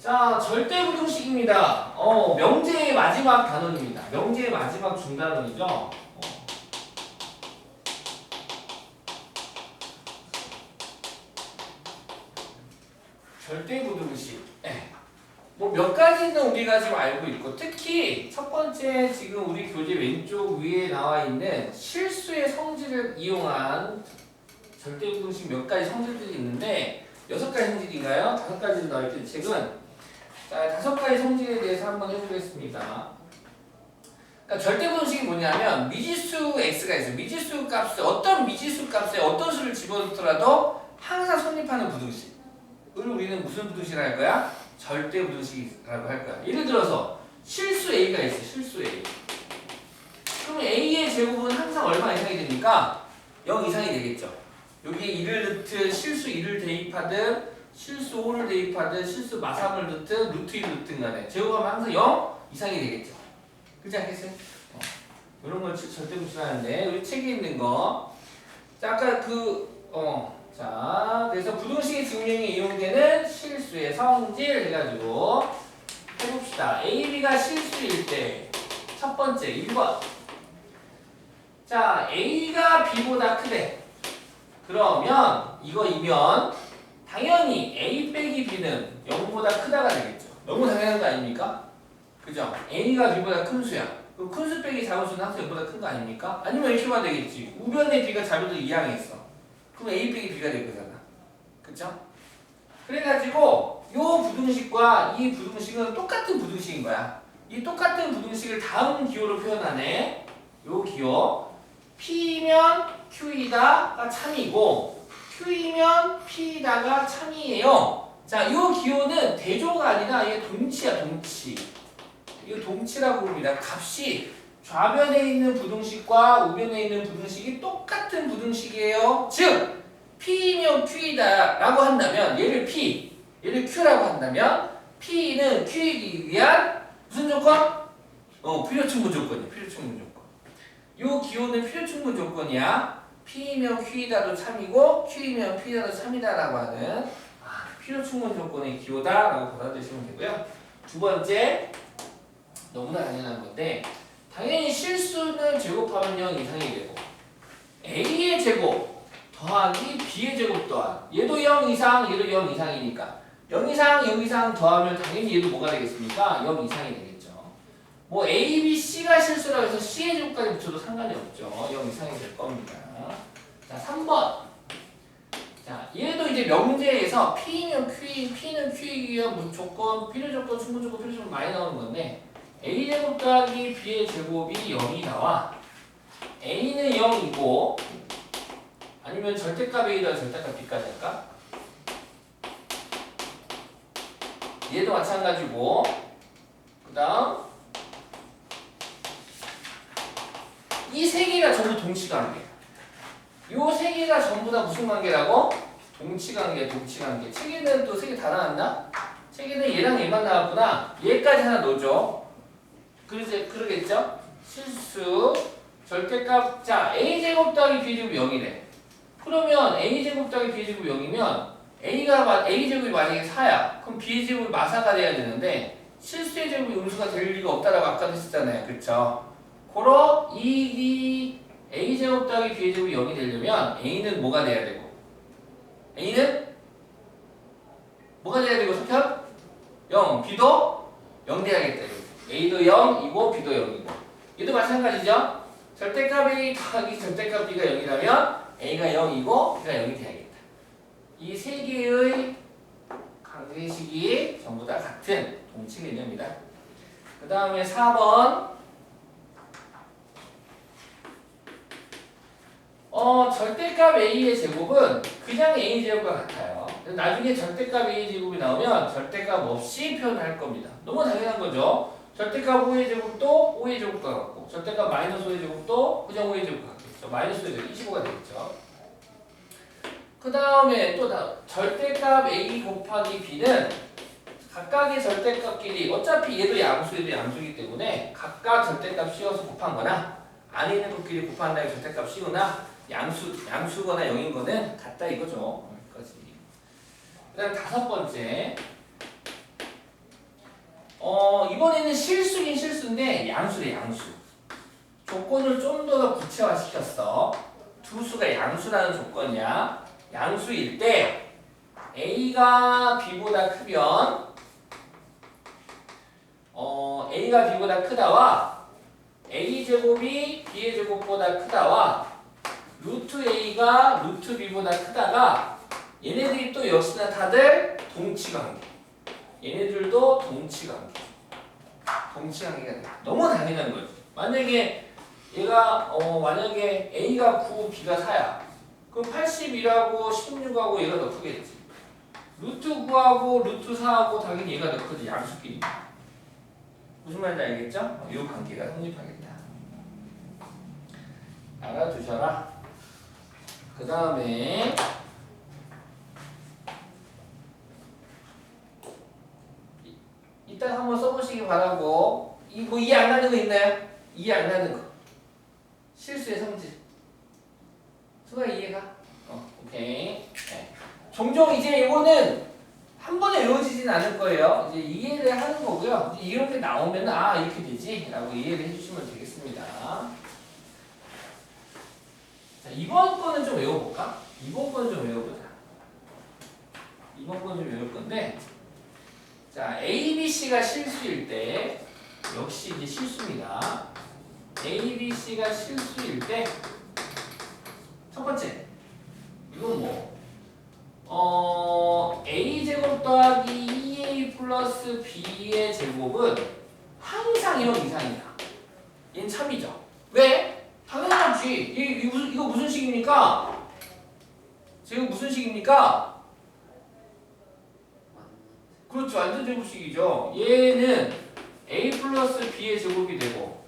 자, 절대부등식입니다. 명제의 마지막 단원입니다. 명제의 마지막 중단원이죠. 절대부등식. 뭐 몇 가지는 우리가 지금 알고 있고, 특히 첫 번째 지금 우리 교재 왼쪽 위에 나와 있는 실수의 성질을 이용한 절대부등식 몇 가지 성질들이 있는데 6가지 성질인가요? 5가지로 나와 있는 책은 자, 5가지 성질에 대해서 한번 해보겠습니다. 그러니까 절대부등식이 뭐냐면 미지수 x가 있어요. 미지수 값에 어떤 미지수 값에 어떤 수를 집어넣더라도 항상 성립하는 부등식을 우리는 무슨 부등식이라고 할 거야? 절대부등식이라고 할 거야. 예를 들어서 실수 a가 있어. 실수 a. 그러면 a의 제곱은 항상 얼마 이상이 됩니까? 0 이상이 되겠죠. 여기에 1을 넣든 실수 1을 대입하든 실수 5를 대입하든 실수 마3을 넣든 루트 1을 넣든 간에 제곱하면 항상 0 이상이 되겠죠. 그렇지 않겠어요? 이런 걸 절대부등식하는데 우리 책에 있는 거. 자, 아까 자, 그래서 부등식의 증명에 이용되는 실수의 성질 해가지고 해봅시다. A, B가 실수일 때 첫 번째 1번. 자, A가 B보다 크대. 그러면 이거이면 당연히 A 빼기 B는 0보다 크다가 되겠죠. 너무 당연한 거 아닙니까? 그죠? A가 B보다 큰 수야. 그럼 큰 수 빼기 작은 수는 항상 0보다 큰 거 아닙니까? 아니면 이렇게 봐야 되겠지. 우변의 B가 자료도 이항했어. 그럼 A 빼기 B가 될 거잖아. 그쵸? 그래가지고 요 부등식과 이 부등식은 똑같은 부등식인 거야. 이 똑같은 부등식을 다음 기호로 표현하네. 요 기호. P면 Q이다가 참이고 Q이면 P이다가 참이에요. 자, 요 기호는 대조가 아니라 이게 동치야, 동치. 이거 동치라고 부릅니다. 값이 좌변에 있는 부등식과 우변에 있는 부등식이 똑같은 부등식이에요. 즉 P면 Q이다 라고 한다면 얘를 P, 얘를 Q라고 한다면 P는 Q이기 위한 무슨 조건? 필요충분 조건이야. 필요충분 조건. 요 기호는 필요충분 조건이야. P면 Q이다도 참이고 Q이면 P이다도 참이다 라고 하는 필요충분 조건의 기호다 라고 받아들이시면 되고요. 두 번째, 너무나 당연한 건데 당연히 실수는 제곱하면 0 이상이 되고 A의 제곱 더하기 B의 제곱 또한 얘도 0 이상, 얘도 0 이상이니까 0 이상, 0 이상 더하면 당연히 얘도 뭐가 되겠습니까? 0 이상이 되겠죠. 뭐 A, B, C가 실수라고 해서 C의 제곱까지 붙여도 상관이 없죠. 0 이상이 될 겁니다. 자, 3번. 자, 얘도 이제 명제에서 P는 Q이기 위한 무조건, 필요 조건, 충분 조건, 필요 조건 많이 나오는 건데 A제곱 더하기 B의 제곱이 0이 나와. A는 0이고 아니면 절대값 A다 절대값 B까지 할까? 얘도 마찬가지고 그 다음 이 세 개가 전부 동치관계야. 요 세 개가 전부 다 무슨 관계라고? 동치관계, 동치관계. 책에는 또 세 개 다 나왔나? 책에는 얘랑 얘만 나왔구나. 얘까지 하나 넣어줘. 그러겠죠? 실수, 절대값. 자, A제곱 더하기 B제곱이 0이래. 그러면 A제곱 더하기 B제곱이 0이면 A제곱이 만약에 4야. 그럼 B제곱이 마사가 돼야 되는데 실수의 제곱이 음수가 될 리가 없다라고 아까도 했었잖아요. 그쵸? 고로 이 A제곱 더하기 B제곱이 0이 되려면 A는 뭐가 돼야 되고 A는 뭐가 돼야 되고 석현? 0, B도 0 돼야겠다. A도 0이고 B도 0이고 얘도 마찬가지죠? 절대값 A 더하기 절대값 B가 0이라면 A가 0이고 B가 0이 돼야겠다. 이 세 개의 관계식이 전부 다 같은 동치 개념입니다. 그 다음에 4번 절대값 A의 제곱은 그냥 A 제곱과 같아요. 나중에 절대값 A 제곱이 나오면 절대값 없이 표현할 겁니다. 너무 당연한 거죠. 절대값 5의 제곱도 5의 제곱과 같고 절대값 마이너스 5의 제곱도 그냥 5의 제곱과 같겠죠. 마이너스 5의 제곱 25가 되겠죠. 그 다음에 또 절대값 A 곱하기 B는 각각의 절대값끼리 어차피 얘도 양수 얘도 양수이기 때문에 각각 절대값 씌워서 곱한 거나 안에 있는 것끼리 곱한 다음에 절대값 씌우나 양수거나 0인 거는 같다 이거죠. 여기까지. 그 다음 5번째 이번에는 실수긴 실수인데 양수래 양수. 조건을 좀 더 구체화시켰어. 두 수가 양수라는 조건이야. 양수일 때 A가 B보다 크면 A가 B보다 크다와 A제곱이 B의 제곱보다 크다와 루트 A가 루트 B보다 크다가 얘네들이 또 역시나 다들 동치관계. 얘네들도 동치관계. 동치관계가 돼. 너무 당연한 거지. 만약에 얘가 만약에 A가 9, B가 4야. 그럼 81하고 16하고 얘가 더 크겠지. 루트 9하고 루트 4하고 당연히 얘가 더 크지. 양수끼리. 무슨 말인지 알겠죠? 이 관계가 성립하겠다. 알아두셔라. 그 다음에 이따 한번 써보시기 바라고. 뭐 이해 안 가는 거 있나요? 이해 안 가는 거. 실수의 성질. 수가 이해가? 오케이. 네. 종종 이제 이거는 한 번에 외워지진 않을 거예요. 이제 이해를 하는 거고요. 이제 이런 게 나오면 아 이렇게 되지? 라고 이해를 해주시면 되겠습니다. 자, 이번 거는 좀 외워볼까? 이번 거는 좀 외워보자. 이번 거는 좀 외울 건데 자, A, B, C가 실수일 때 역시 이제 실수입니다. A, B, C가 실수일 때 첫 번째 이건 A제곱 더하기 2A 플러스 B의 제곱은 항상 1 이상이야. 얘는 참이죠. 왜? 당연하지. 이거 무슨 식입니까? 지금 무슨 식입니까? 그렇죠. 완전 제곱식이죠. 얘는 A 플러스 B의 제곱이 되고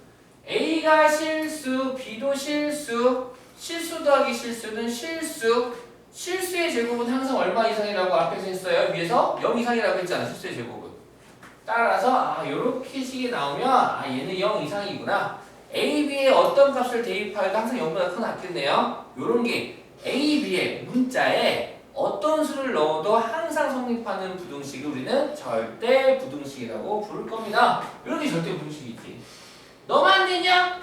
A가 실수, B도 실수, 실수 더하기 실수는 실수, 실수의 제곱은 항상 얼마 이상이라고 앞에서 했어요. 위에서 0 이상이라고 했잖아. 실수의 제곱은. 따라서 이렇게 식이 나오면 얘는 0 이상이구나. A, B에 어떤 값을 대입하여도 항상 0보다 큰 낫겠네요. 요런 게 A, B의 문자에 어떤 수를 넣어도 항상 성립하는 부등식을 우리는 절대 부등식이라고 부를 겁니다. 이렇게 절대 부등식이지. 너만 안 되냐?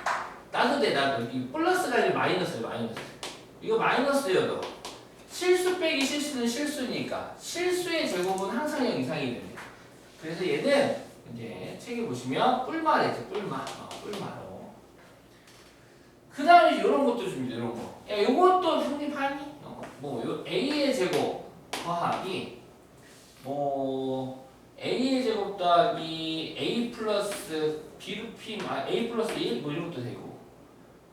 나도 돼, 나도. 이 플러스가 아니라 마이너스예요, 마이너스. 이거 마이너스여도 실수 빼기 실수는 실수니까 실수의 제곱은 항상 0 이상이 됩니다. 그래서 얘는 이제 책에 보시면 뿔마래죠, 뿔마. 뿔마로. 그 다음에 이런 것도 줍니다, 이런 거. 야, 요것도 성립하니? 요 A의 제곱 더하기 A의 제곱 더하기 A 플러스 B, A 플러스 1 이런 것도 되고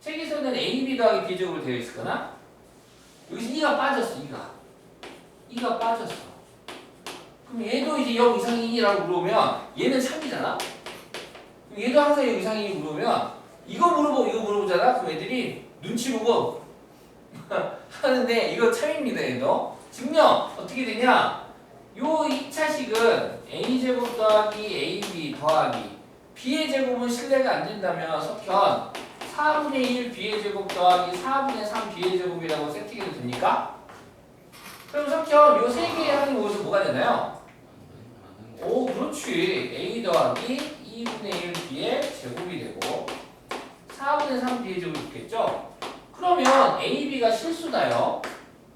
책에서는 A, B 더하기 B 제곱으로 되어 있거나 여기서 2가 빠졌어. 2가 빠졌어. 그럼 얘도 이제 0 이상이라고 물어보면 얘는 참이잖아. 그럼 얘도 항상 0 이상이니 물어보면 이거 물어보잖아. 그럼 애들이 눈치 보고 하는데 이거 참입니다. 얘도 증명 어떻게 되냐? 요 2차식은 A제곱 더하기 AB 더하기 B의 제곱은 실례가 안 된다면 석현 4분의 1 B의 제곱 더하기 4분의 3 B의 제곱이라고 세팅해도 됩니까? 그럼 석현 요 세 개의 항이 모여서 뭐가 되나요? 오 그렇지. A 더하기 2분의 1 B의 제곱이 되고 4분의 3 B의 제곱이 있겠죠? 그러면 A, B가 실수다요.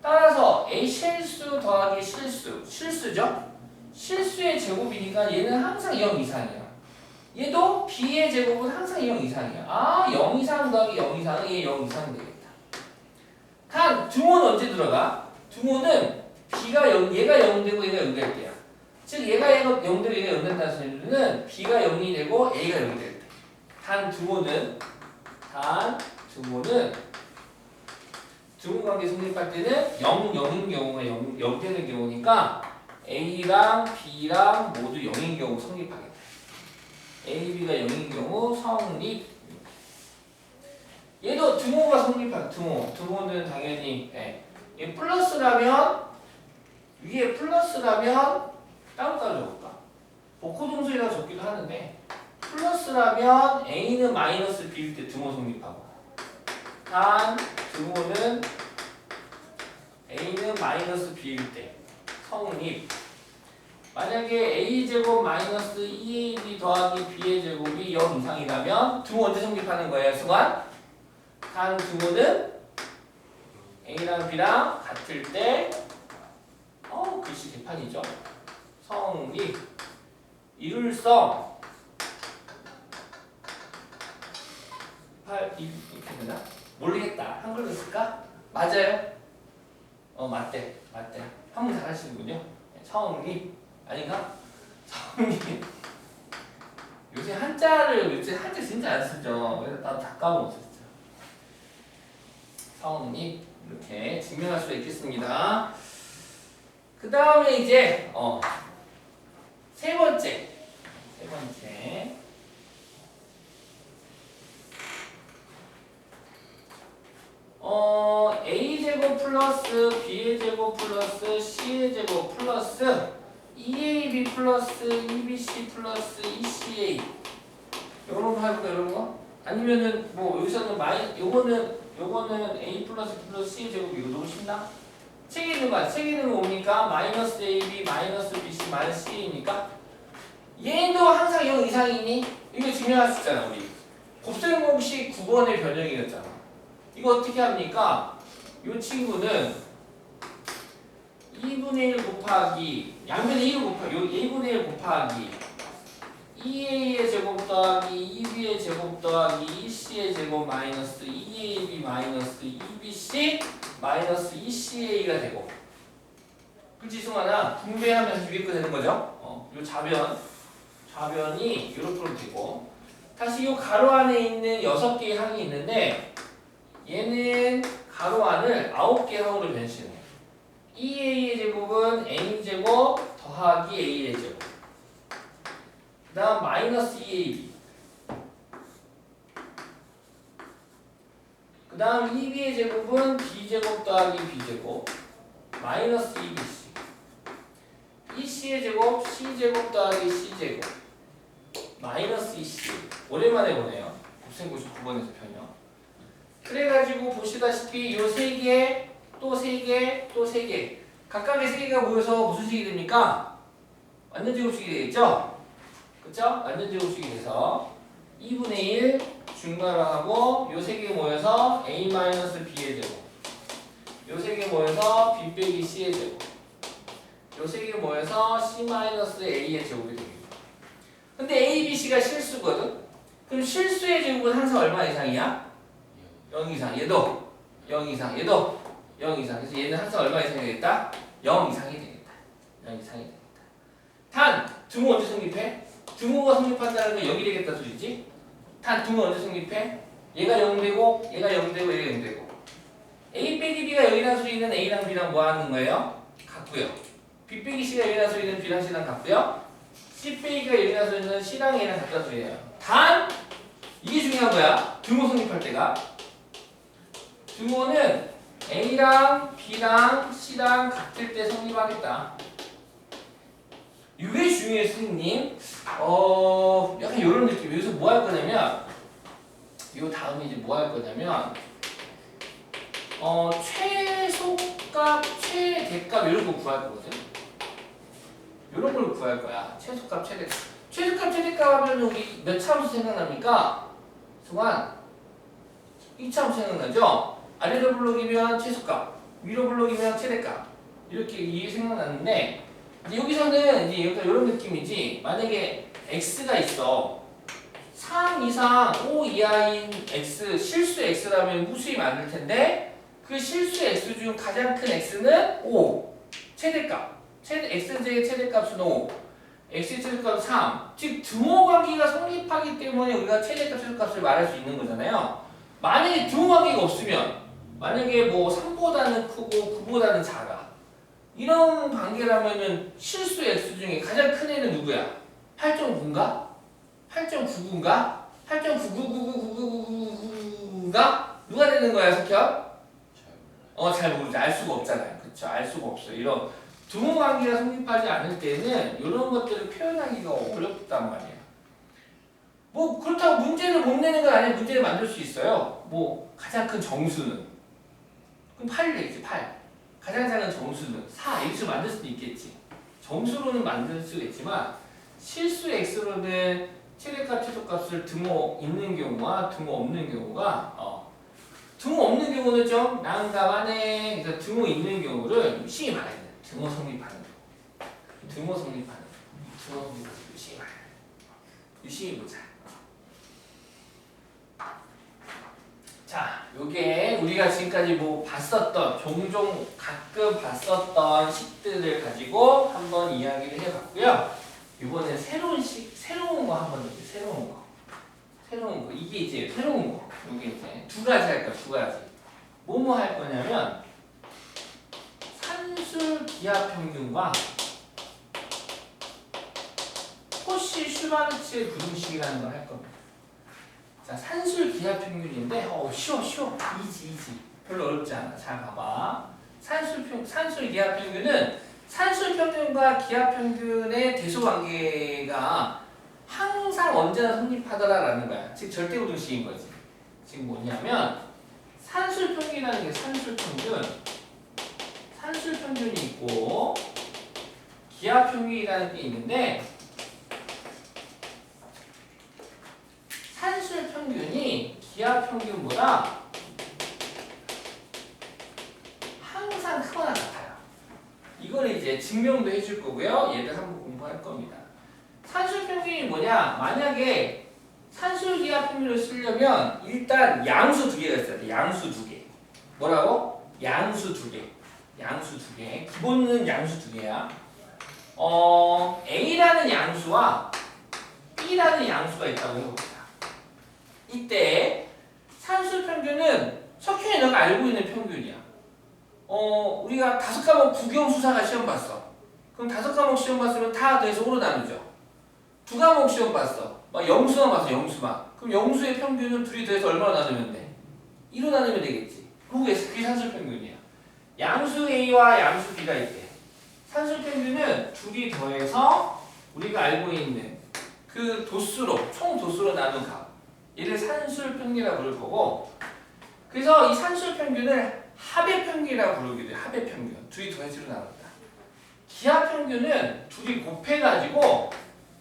따라서 A 실수 더하기 실수죠? 실수의 제곱이니까 얘는 항상 0 이상이야. 얘도 B의 제곱은 항상 0 이상이야. 0 이상 더하기 0 이상은 얘 0 이상 되겠다. 단 등호는 언제 들어가? 등호는 B가 0, 얘가 0 되고 얘가 0 될 때야. 즉 얘가 0 되고 얘가 0 된다는 소리는 B가 0이 되고 A가 0이 될 때. 단 등호는 등호관계 성립할 때는 0, 0인 경우가 0 되는 경우니까 A랑 B랑 모두 0인 경우 성립하겠다. A, B가 0인 경우 성립. 얘도 등호가 성립한 등호는 당연히 얘 플러스라면 위에 플러스라면 따로 적을까? 복호동수에다 적기도 하는데 플러스라면 A는 마이너스 B일 때 등호 성립하고 단 등호는 A는 마이너스 B일 때 성립. 만약에 a제곱 마이너스 2ab 더하기 b의 제곱이 0 이상이라면 등호 언제 성립하는 거예요, 수관? 단 등호는 a랑 b랑 같을 때 글씨 개판이죠. 성립, 이룰성 이렇게 되나? 모르겠다. 한글로 쓸까? 맞아요? 맞대. 한번 잘하시는군요. 성립 아닌가? 성립. 요새 한자 진짜 안 쓰죠. 그래서 나도 다 까먹었어. 성립 이렇게 증명할 수가 있겠습니다. 그 다음에 이제 세 번째 a제곱 플러스 b의 제곱 플러스 c의 제곱 플러스 2ab 플러스 2bc 플러스 2ca 요런 거 할까 이런 거? 아니면은 뭐 여기서는 요거는 a 플러스 b 플러스 c의 제곱 이거 너무 쉽나? 책에 있는 거 뭡니까? 마이너스 ab 마이너스 bc 마이너스 ca니까 얘도 항상 0 이상이니? 이거 증명할 수 있잖아 우리 곱셈 공식 9번의 변형이었잖아. 이거 어떻게 합니까? 이 친구는 2분의 1 곱하기 양면에 1을 곱하기 요 2분의 1 곱하기 2a의 제곱 더하기 2b의 제곱 더하기 2c의 제곱 마이너스 2ab 마이너스 2bc 마이너스 2ca가 되고 그치 승환아? 분배하면서 위에 거 되는 거죠? 요 좌변이 이렇게 되고 다시 이 가로 안에 있는 6개의 항이 있는데 얘는 가로 안을 9개의 항으로 변신해. 2a의 제곱은 a제곱 더하기 a의 제곱 그 다음 마이너스 2ab 그 다음 2b의 제곱은 b제곱 더하기 b제곱 마이너스 2bc 2c의 제곱 c제곱 더하기 c제곱 마이너스 2c 오랜만에 보네요. 곱셈 99번에서 변형. 그래가지고 보시다시피 요 3개 또 3개 또 3개 각각의 3개가 모여서 무슨 식이 됩니까? 완전 제곱식이 되겠죠? 그쵸? 완전 제곱식이 돼서 2분의 1 중괄호하고 요 3개 모여서 a-b의 제곱 요 3개 모여서 b 빼기 c의 제곱 요 3개 모여서 c-a의 제곱이 됩니다. 근데 a, b, c가 실수거든? 그럼 실수의 제곱은 항상 얼마 이상이야? 0 이상. 얘도 0 이상. 얘도 0 이상. 그래서 얘는 항상 얼마 이상이 되겠다? 0 이상이 되겠다. 0 이상이 되겠다. 단 등호 언제 성립해? 등호가 성립한다는 건 0이 되겠다 소리지? 단 등호 언제 성립해? 얘가 0 되고 얘가 0 되고 얘가 0 되고 a 빼기 b가 0이라는 소리는 a랑 b랑 뭐 하는 거예요? 같고요. b 빼기 c가 0이라는 소리는 b랑 c랑 같고요. c 빼기가 0이라는 소리는 c랑 a랑 같다는 소리예요. 단 이게 중요한 거야. 등호 성립할 때가 등호는 a랑 b랑 c랑 같을 때 성립하겠다. 이게 중요해 선생님. 약간 이런 느낌. 여기서 뭐 할 거냐면 요 다음에 이제 뭐 할 거냐면 최소값, 최대값 이런 거 구할 거거든. 이런 걸 구할 거야. 최소값, 최대값. 최소값, 최대값 하면 우리 몇 차함수 생각납니까? 수관 2차함수 생각나죠? 아래로 블록이면 최소값, 위로 블록이면 최대값 이렇게 이게 생각나는데 근데 여기서는 이제 이런 느낌이지. 만약에 x가 있어 3 이상 5 이하인 x 실수 x라면 무수히 많을 텐데 그 실수 x 중 가장 큰 x는 5 최대값 x제의 최대값은 5 x의 최대값은 3 즉 등호 관계가 성립하기 때문에 우리가 최대값 최소값을 말할 수 있는 거잖아요. 만약에 등호 관계가 없으면 만약에 뭐 3보다는 크고 9보다는 작아 이런 관계라면은 실수 x 중에 가장 큰 애는 누구야? 8.9인가? 8.99인가? 8.999999999가 누가 되는 거야, 석현? 잘 모르지. 알 수가 없잖아요. 그쵸? 알 수가 없어요. 이런 등호 관계가 성립하지 않을 때는 이런 것들을 표현하기가 어렵단 말이야. 뭐 그렇다고 문제를 못 내는 건 아니야. 문제를 만들 수 있어요. 뭐 가장 큰 정수는 그럼 8이 되겠지. 8. 가장 작은 정수는 4. 이렇게 만들 수도 있겠지. 정수로는 만들 수가 있지만 실수 x로는 최대값 최소값을 등호 있는 경우와 등호 없는 경우가 등호 없는 경우는 좀 난감하네. 그래서 등호 있는 경우를 유심히 봐야 돼. 등호 성립하는 거. 등호 성립하는 거. 등호 성립하는 거 유심히 봐야 돼. 유심히 보자. 자, 요게 우리가 지금까지 뭐 봤었던 종종 가끔 봤었던 식들을 가지고 한번 이야기를 해봤고요. 이번에 새로운 거 한번 해볼게요. 새로운 거 이게 이제 새로운 거. 이게 이제 두 가지 할 거야. 두 가지. 뭐뭐 할 거냐면 산술 기하 평균과 코시 슈바르츠의 부등식이라는 걸 할 겁니다. 자, 산술 기하 평균인데 쉬워. 이지. 별로 어렵지 않아. 잘 봐봐. 산술 기하 평균은 산술 평균과 기하 평균의 대소 관계가 항상 언제나 성립하더라라는 거야. 즉 절대 부등식인 거지. 지금 뭐냐면 산술 평균이라는 게 산술 평균이 있고 기하 평균이라는 게 있는데 산술 평균이 기하 평균보다 항상 크거나 같아요. 이걸 이제 증명도 해줄 거고요. 얘를 한번 공부할 겁니다. 산술 평균이 뭐냐? 만약에 산술 기하 평균을 쓰려면 일단 양수 두 개가 있어야 돼. 양수 두 개. 뭐라고? 양수 두 개. 기본은 양수 두 개야. A라는 양수와 B라는 양수가 있다고 해봅시다. 이때 산술 평균은 석현이 너가 알고 있는 평균이야. 우리가 5과목 국영수사가 시험 봤어. 그럼 5과목 시험 봤으면 다 더해서 5로 나누죠. 2과목 시험 봤어. 막 영수만 봤어. 그럼 영수의 평균은 둘이 더해서 얼마나 나누면 돼? 2로 나누면 되겠지. 그게 산술 평균이야. 양수 A와 양수 B가 있대. 산술 평균은 둘이 더해서 우리가 알고 있는 그 도수로, 총 도수로 나눈 값. 얘를 산술 평균이라고 부를 거고, 그래서 이 산술 평균을 합의 평균이라고 부르기도 해. 합의 평균. 둘이 더해지로 나눴다. 기하 평균은 둘이 곱해가지고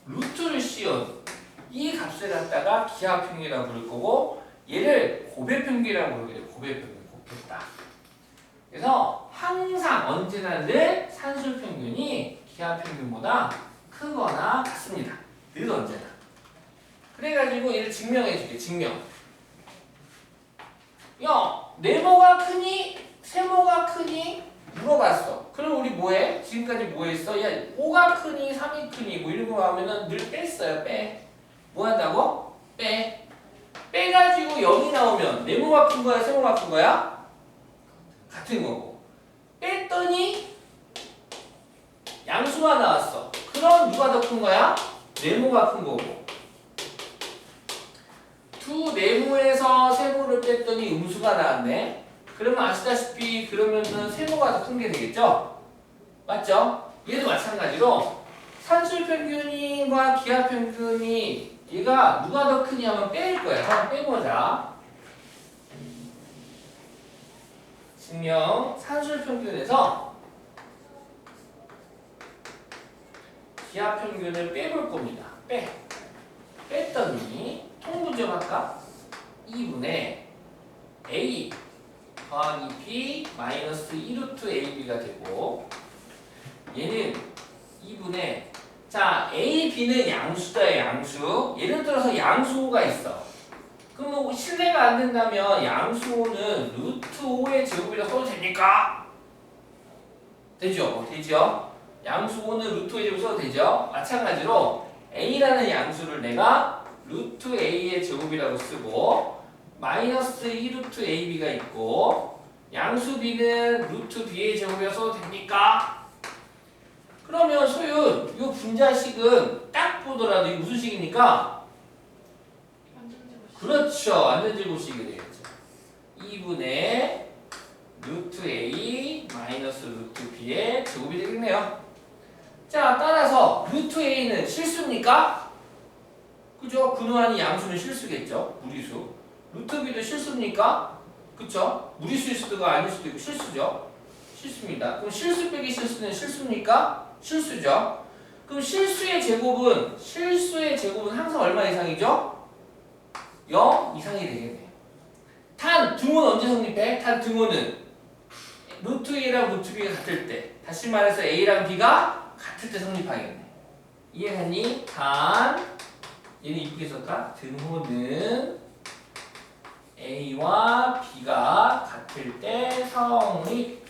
루트를 씌운 이 값을 갖다가 기하 평균이라고 부를 거고, 얘를 곱의 평균이라고 부르게 돼. 곱의 평균. 곱했다. 그래서 항상 언제나 늘 산술 평균이 기하 평균보다 크거나 같습니다. 늘 언제나. 그래가지고 얘를 증명해줄게. 증명. 야, 네모가 크니? 세모가 크니? 물어봤어. 그럼 우리 뭐해? 지금까지 뭐 했어? 야, 5가 크니? 3이 크니? 뭐 이런 거 하면은 늘 뺐어요. 빼. 뭐 한다고? 빼. 빼가지고 0이 나오면 네모가 큰 거야? 세모가 큰 거야? 같은 거고. 뺐더니 양수가 나왔어. 그럼 누가 더 큰 거야? 네모가 큰 거고. 두 네모에서 세모를 뺐더니 음수가 나왔네. 그러면 아시다시피 그러면은 세모가 더 큰 게 되겠죠? 맞죠? 얘도 마찬가지로 산술 평균과 기하 평균이 얘가 누가 더 크냐면 빼일 거야. 한번 빼보자. 증명 산술 평균에서 기하 평균을 빼볼 겁니다. 뺐더니 통분점 할까? 2분의 A 더하기 B 마이너스 2루트 AB가 되고, 얘는 2분의 자 A, B는 양수다. 양수. 예를 들어서 양수호가 있어. 그럼 뭐 실례가 안 된다면 양수호는 루트 5의 제곱이라고 써도 됩니까? 되죠? 양수호는 루트 5의 제곱 써도 되죠? 마찬가지로 A라는 양수를 내가 루트 A의 제곱이라고 쓰고 마이너스 2루트 AB가 있고 양수 B는 루트 B의 제곱이라고 써도 됩니까? 그러면 소윤 이 분자식은 딱 보더라도 이게 무슨 식입니까? 그렇죠. 완전제곱식이 되겠죠. 2분의 루트 A 마이너스 루트 B의 제곱이 되겠네요. 자, 따라서 루트 A는 실수입니까? 그죠? 근호한이 양수는 실수겠죠. 무리수. 루트 B도 실수입니까? 그쵸? 무리수일 수도 아닐 수도 있고 실수죠. 실수입니다. 그럼 실수 빼기 실수는 실수입니까? 실수죠. 그럼 실수의 제곱은 항상 얼마 이상이죠? 0 이상이 되겠네요. 단 등호는 언제 성립해? 단 등호는 루트 A랑 루트 B가 같을 때, 다시 말해서 A랑 B가 같을 때 성립하겠네. 이해했니? 단 얘는 이쁘게 썼다. 등호는 A와 B가 같을 때 성립.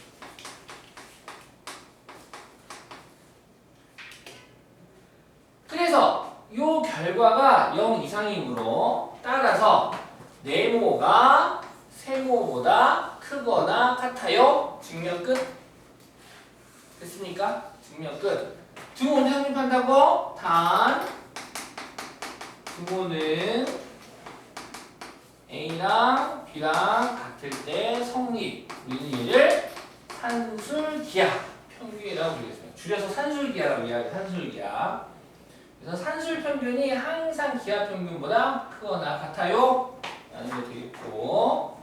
그래서 이 결과가 0 이상이므로 따라서 네모가 세모보다 크거나 같아요. 증명 끝. 됐습니까? 증명 끝. 등호는 성립한다고? 단 등호는 A랑 B랑 같을 때 성립. 우리는 얘를 산술기하 평균이라고 부르겠습니다. 줄여서 산술기하라고 이야기해요. 산술기하. 그래서 산술 평균이 항상 기하 평균보다 크거나 같아요. 라는 게 되겠고.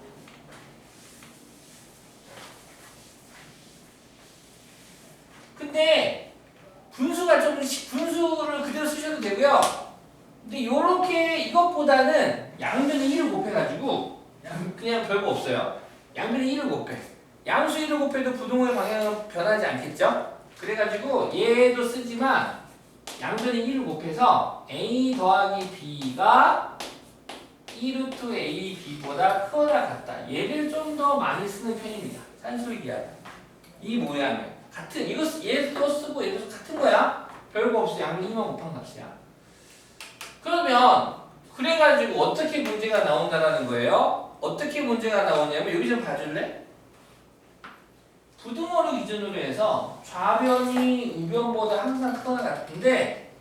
근데 분수가 분수를 그대로 쓰셔도 되고요. 근데 요렇게 이것보다는 양변에 1을 곱해가지고 그냥 별거 없어요. 양변에 1을 곱해. 양수 1을 곱해도 부동호의 방향은 변하지 않겠죠? 그래가지고 얘도 쓰지만 양변에 1을 곱해서 A 더하기 B가 2루트 AB보다 크거나 같다. 얘를 좀 더 많이 쓰는 편입니다. 산술기하다. 이 모양을 같은 얘도 쓰고 얘도 같은 거야. 별거 없어. 양 2만 곱한 값이야. 그러면 그래가지고 어떻게 문제가 나온다라는 거예요? 어떻게 문제가 나오냐면 여기 좀 봐줄래? 부등호를 기준으로 해서 좌변이 우변보다 항상 크거나 같은데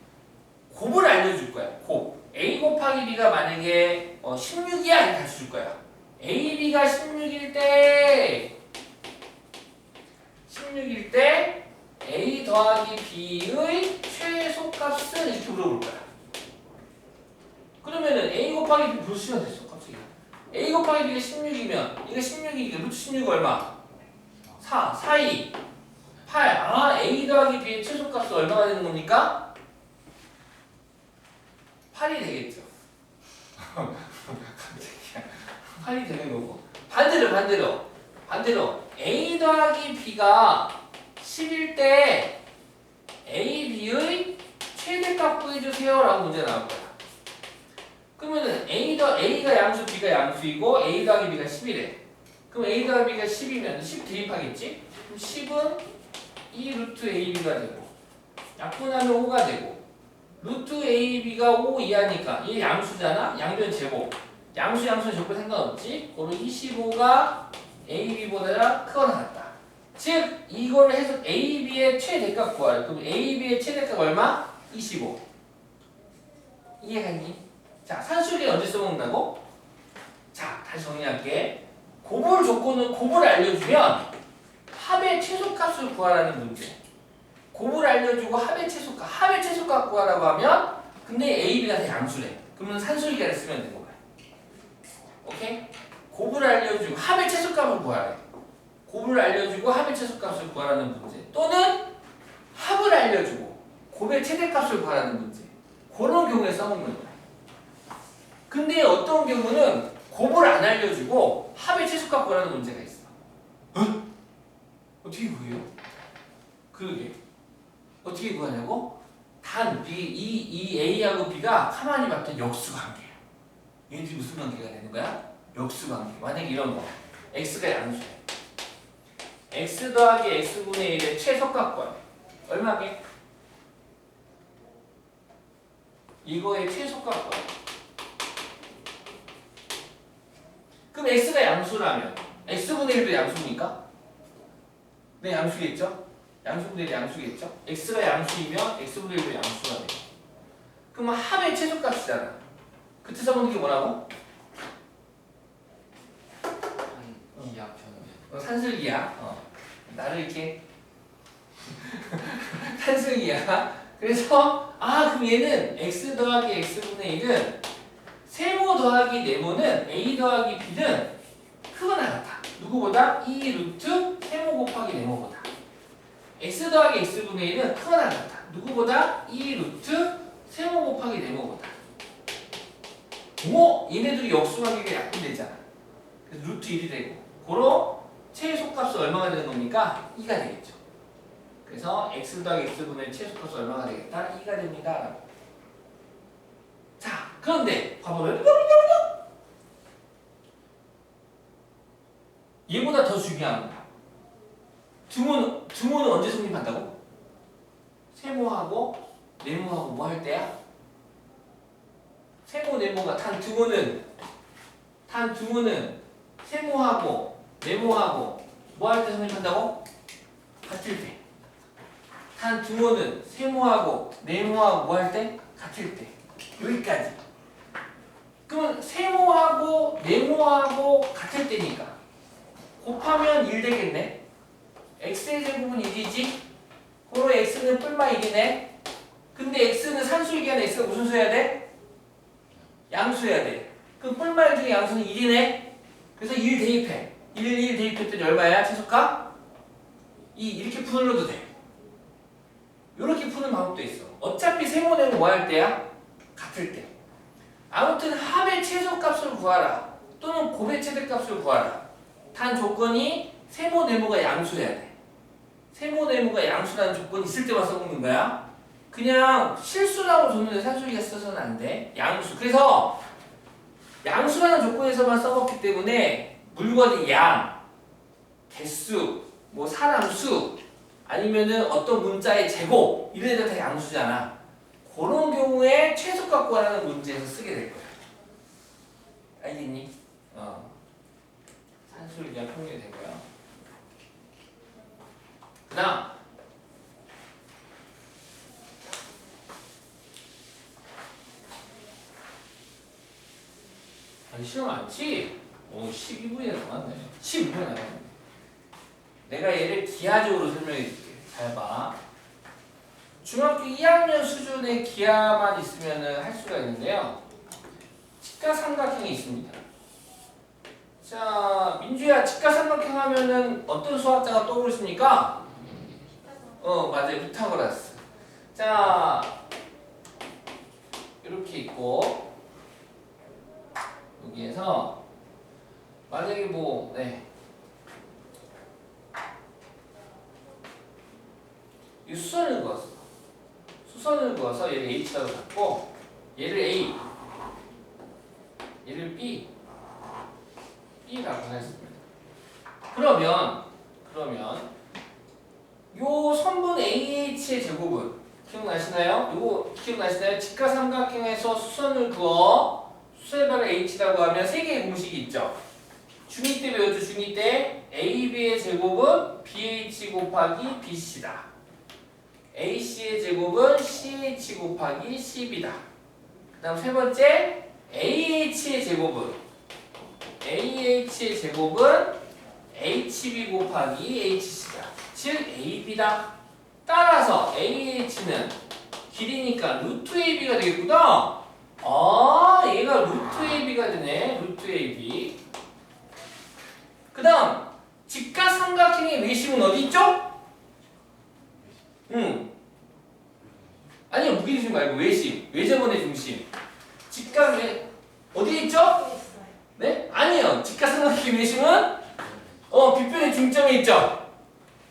곱을 알려줄 거야. 곱. A 곱하기 B가 만약에 16이야 이렇게 가르쳐줄 거야. AB가 16일 때 A 더하기 B의 최소값은 이렇게 물어볼 거야. 그러면은 A 곱하기 B 불수면 됐어. 갑자기 A 곱하기 B가 16이면 이게 16이니까 루트 16 얼마? 4, 4, 2, 8. 아, A 더하기 B의 최소값은 얼마가 되는 겁니까? 8이 되겠죠. 8이 되는 거고. 반대로 A 더하기 B가 10일 때 A, B의 최대값 구해주세요 라고 문제 나올 거야. 그러면은 A가 양수, B가 양수이고 A 더하기 B가 10이래. 그럼 A 더하기 B가 10이면 10 대입하겠지? 그럼 10은 2 루트 AB가 되고 약분하면 5가 되고 루트 AB가 5 이하니까 이 양수잖아? 양변 제곱. 양수 제곱 상관없지? 그럼 25가 AB보다 크거나 같다. 즉 이걸 해서 AB의 최대값 구하래. 그럼 AB의 최대값 얼마? 25. 이해갔니? 자, 산술기는 언제 써먹는다고? 자, 다시 정리할게. 곱을 조건은 곱을 알려주면 합의 최소값을 구하라는 문제. 곱을 알려주고 합의 최소값 구하라고 하면 근데 AB가 다 양수래. 그러면 산술기를 쓰면 되는 거야. 오케이? 곱을 알려주고 합의 최소값을 구하래. 곱을 알려주고 합의 최소값을 구하라는 문제. 또는 합을 알려주고 곱의 최대값을 구하라는 문제. 그런 경우에 써먹는 거야. 근데 어떤 경우는 곱을 안 알려주고 합의 최소값 구하라는 문제가 있어. 어? 어떻게 구해요? 그러게. 어떻게 구하냐고? 단 이 A하고 B가 가만히 봤더니 역수관계야. 얘들이 무슨 관계가 되는 거야? 역수관계. 만약에 이런 거. X가 양수야. X 더하기 X분의 1의 최소값 구하래. 얼마게? 이거의 최소값 구하래. 그럼 X가 양수라면 X분의 1도 양수입니까? 네, 양수겠죠? 양수분의 1이 양수겠죠? X가 양수이면 X분의 1도 양수가 돼. 그럼 합의 최소값이잖아. 그때 써보는 게 뭐라고? 기하 변화. 산술기야. 나를 이렇게 산술기야. 그래서 그럼 얘는 X 더하기 X분의 1은 세모 더하기 네모는 A 더하기 B는 크거나 같아. 누구보다? 2 루트 세모 곱하기 네모보다. x 더하기 x분의 1은 크거나 같다. 누구보다? 2 루트 세모 곱하기 네모보다. 얘네들이 역수관계가 약분되잖아. 그래서 루트 1이 되고 고로 최소값은 얼마가 되는 겁니까? 2가 되겠죠. 그래서 x 더하기 x분의 최소값은 얼마가 되겠다? 2가 됩니다. 자, 그런데 봐보면 얘보다 더 중요한 거. 등호는 언제 성립한다고? 세모하고 네모하고 뭐 할 때야? 세모 네모가 탄 등호는 세모하고 네모하고 뭐 할 때 성립한다고? 같을 때. 탄 등호는 세모하고 네모하고 뭐 할 때? 같을 때. 여기까지. 그러면 세모하고 네모하고 같을 때니까 곱하면 1 되겠네. x의 제곱은 1이지. 고로 x는 뿔마 1이네. 근데 x는 산수이기한 x가 무슨 수여야 돼? 양수여야 돼. 그럼 뿔마 1 중에 양수는 1이네. 그래서 1 대입해. 1 대입했더니 얼마야? 최소값? 2. 이렇게 풀어도 돼. 이렇게 푸는 방법도 있어. 어차피 세모네모 뭐 할 때야? 같을 때. 아무튼 합의 최소값을 구하라. 또는 곱의 최대값을 구하라. 단 조건이 세모네모가 양수여야 돼. 세모네모가 양수라는 조건이 있을 때만 써먹는 거야. 그냥 실수라고 줬는데 산수기가 써서는 안 돼. 양수. 그래서 양수라는 조건에서만 써먹기 때문에 물건이 양, 개수, 뭐 사람 수, 아니면은 어떤 문자의 제곱 이런 애들 다 양수잖아. 그런 경우에 최소값 구하라는 문제에서 쓰게 될 거야. 알겠니? 산수를 그냥 평균이 되고요. 그 다음 시험 많지? 12분이나 남았네. 15분이 남았네. 내가 얘를 기하적으로 설명해 줄게. 잘 봐. 중학교 2학년 수준의 기하만 있으면 할 수가 있는데요. 직각삼각형이 있습니다. 자, 민주야, 직각삼각형 하면은 어떤 수학자가 떠오르십니까? 맞아요. 피타고라스. 자, 이렇게 있고 여기에서 만약에 이 수선을 그었어. 수선을 그어서 얘를 H라고 갖고 얘를 A, 얘를 B라고 하겠습니다. 그러면 요 선분 AH의 제곱은 기억나시나요? 요거 기억나시나요? 직각삼각형에서 수선을 그어 수세발을 H라고 하면 세 개의 공식이 있죠. 중2 때 배웠죠. 중2 때 AB의 제곱은 BH 곱하기 BC다. AC의 제곱은 CH 곱하기 CB다. 그 다음 세 번째 AH의 제곱은 HB 곱하기 HC다. 즉 AB다. 따라서 AH는 길이니까 루트 AB가 되겠구나. 얘가 루트 AB가 되네. 루트 AB. 그 다음 직각삼각형의 외심은 어디 있죠? 아니요, 무게중심 말고 외심. 외접원의 중심. 직각 어디에 있죠? 네? 아니요. 직각삼각형의 외심은 빗변의 중점에 있죠.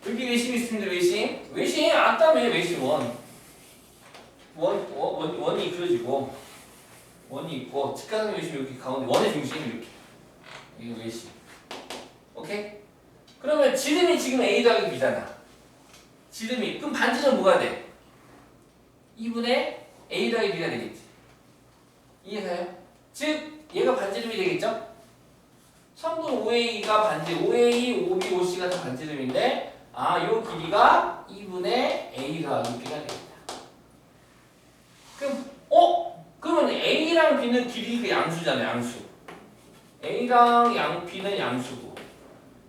여기 외심이 있습니다. 외심 아까면 외심 원이 그려지고 원이 있고 직각삼각형 외심 여기 가운데 원의 중심 이렇게. 이거 외심. 오케이? 그러면 지름이 지금 A 더하기 B잖아. 지름이. 그럼 반지름 뭐가 돼? 2분의 A 더하기 B가 되겠지. 이해가요? 즉 얘가 반지름이 되겠죠? 성분 OA가 OA, OB, OC가 다 반지름인데 요 길이가 2분의 A 더하기 B가 되겠다. 그러면 A랑 B는 길이가 양수잖아요. 양수. A랑 B는 양수고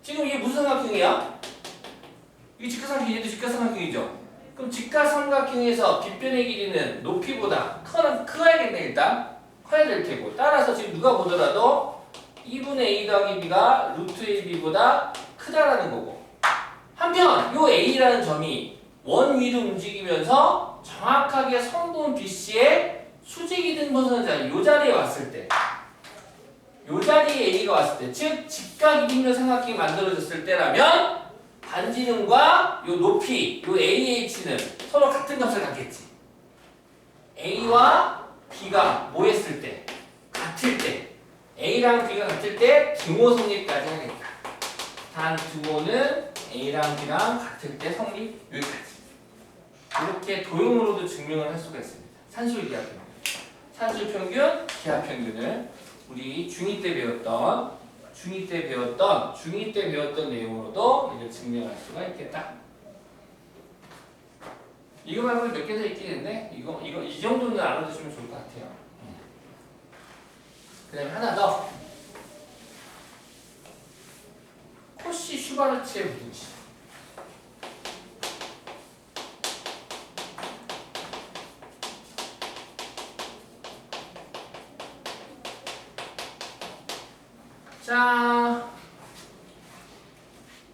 지금 이게 무슨 삼각형이야? 이게 직각삼각형, 얘도 직각삼각형이죠? 그럼 직각삼각형에서 빗변의 길이는 높이보다 커야겠네. 일단 커야 될 테고 따라서 지금 누가 보더라도 2분의 A 더하기 B가 루트 AB보다 크다라는 거고 한편 요 A라는 점이 원 위로 움직이면서 정확하게 성분 BC의 수직이든 벗어난 자리 요 자리에 왔을 때, 요 자리에 A가 왔을 때, 즉 직각 이등변 삼각형이 만들어졌을 때라면 반지름과 요 높이, 요 AH는 서로 같은 값을 갖겠지. A와 B가 뭐 했을 때? 같을 때. A랑 B가 같을 때 등호 성립까지 하겠다. 단 등호는 A랑 B랑 같을 때 성립 여기까지. 이렇게 도형으로도 증명을 할 수가 있습니다. 산술 기하 평균. 산술 평균, 기하 평균을 우리 중2 때 배웠던 내용으로도 이걸 증명할 수가 있겠다. 이거 말고 몇 개 더 있긴 했는데 이거 이 정도는 알아두시면 좋을 것 같아요. 그다음에 하나 더. 코시 슈바르츠의 무등식.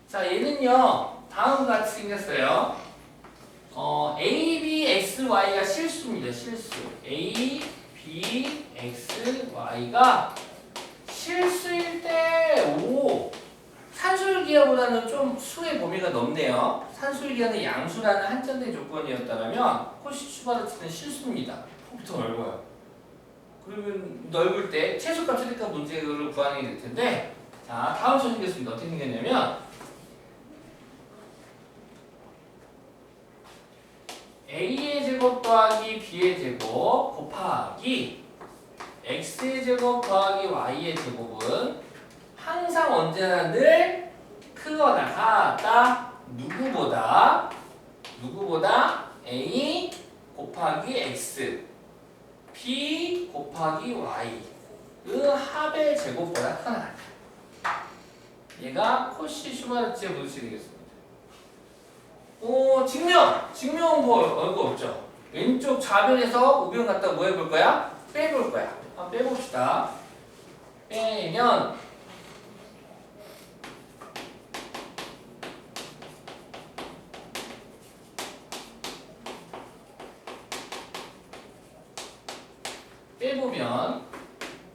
자, 얘는요 다음과 같이 생겼어요. A, B, X, Y가 실수입니다. 실수. A, B, X, Y가 실수일 때 오. 산술기하보다는 좀 수의 범위가 넓네요. 산술기하는 양수라는 한정된 조건이었다면 코시 슈바르츠는 실수입니다. 폭이 더 넓어요. 그러면 넓을 때 최소값 최대값 문제를 구하는 게 될 텐데, 자 다음 수 생겼습니다. 어떻게 생겼냐면 A의 제곱 더하기 B의 제곱 곱하기 X의 제곱 더하기 Y의 제곱은 항상 언제나 늘 크거나 같다. 누구보다 A 곱하기 X B 곱하기 Y 그 합의 제곱보다 크거나 같다. 얘가 코시 슈바르츠의 무등식이 되겠습니다. 증명은 뭐 없죠. 왼쪽 좌변에서 우변 갖다 뭐 해볼 거야? 빼볼 거야. 한번 빼봅시다. 빼면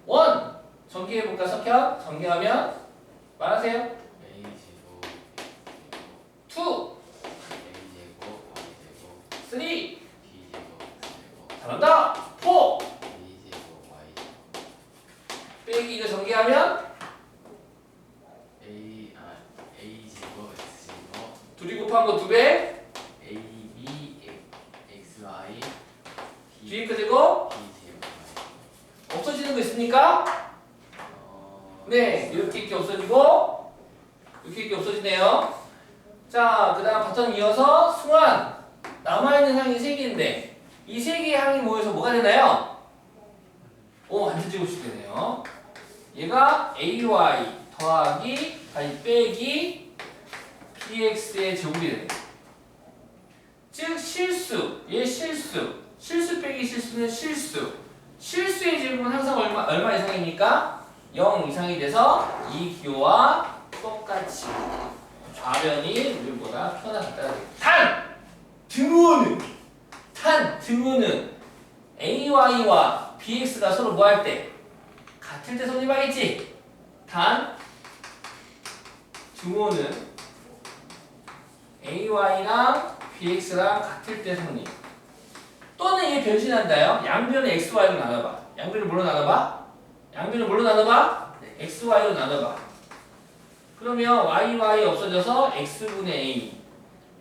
원 전개해볼까? 석현 전개하면 말하세요. A 제곱 투 A 제곱 Y 제곱 쓰리 B 제곱 X 제곱 잘한다. 포 A 제곱 Y 제곱 빼기 이거 전개하면 A 제곱 X 제곱 둘이 곱한 거 2배 A B X Y 뒤에 거 제곱 B 제곱 Y 없어지는 거 있습니까? 네, 이렇게 없어지고 이렇게 없어지네요. 자, 그 다음 바텀 이어서 승환 남아있는 항이 3개인데 이 3개의 항이 모여서 뭐가 되나요? 완전 제곱식 되네요. 얘가 AY 빼기 BX의 제곱이 되네요. 즉 실수, 얘 실수 빼기 실수는 실수의 제곱은 항상 얼마 이상입니까? 0 이상이 돼서 이 기호와 똑같이 좌변이 우리보다 표나 같다가 되겠다. 등호는 AY와 BX가 서로 뭐 할 때? 같을 때 성립하겠지? 등호는 AY랑 BX랑 같을 때 성립. 또는 얘 변신한다요. 양변을 XY로 나눠봐. 양변을 뭘로 나눠봐? 네. XY로 나눠봐. 그러면 YY 없어져서 X분의 A,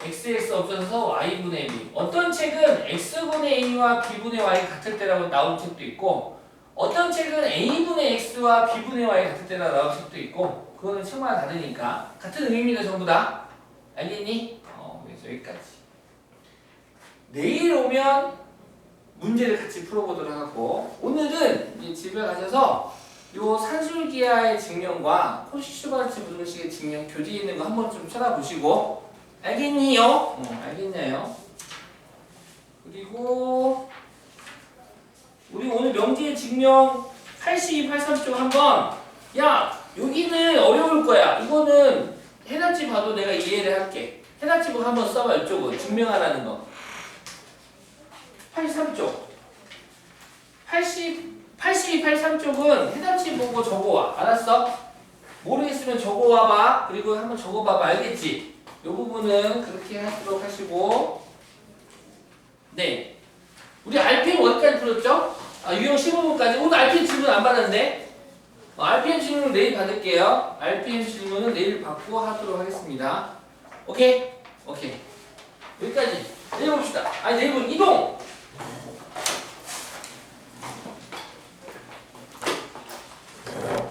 XX 없어져서 Y분의 B. 어떤 책은 X분의 A와 B분의 Y가 같을 때라고 나온 책도 있고, 어떤 책은 A분의 X와 B분의 Y가 같을 때라고 나온 책도 있고, 그거는 책마다 다르니까 같은 의미입니다. 전부 다. 알겠니? 그래서 여기까지. 내일 오면 문제를 같이 풀어보도록 하고, 오늘은 이제 집에 가셔서 요 산술기하의 증명과 코시 슈바르츠 무등식의 증명 교재에 있는 거 한번 좀 찾아보시고, 알겠니요? 알겠냐요? 그리고 우리 오늘 명제의 증명 82, 83쪽 한번, 야 여기는 어려울 거야. 이거는 해놨지 봐도 내가 이해를 할게. 해놨지 보고 한번 써봐. 이쪽은 증명하라는 거. 83쪽. 82, 83쪽은 해답지 보고 적어와. 알았어? 모르겠으면 적어와봐. 그리고 한번 적어봐봐. 알겠지? 이 부분은 그렇게 하도록 하시고. 네. 우리 RPM 어디까지 풀었죠? 유형 15분까지. 오늘 RPM 질문 안 받았는데? RPM 질문은 내일 받을게요. RPM 질문은 내일 받고 하도록 하겠습니다. 오케이? 오케이. 여기까지. 내일 봅시다. 아니, 내일 이동!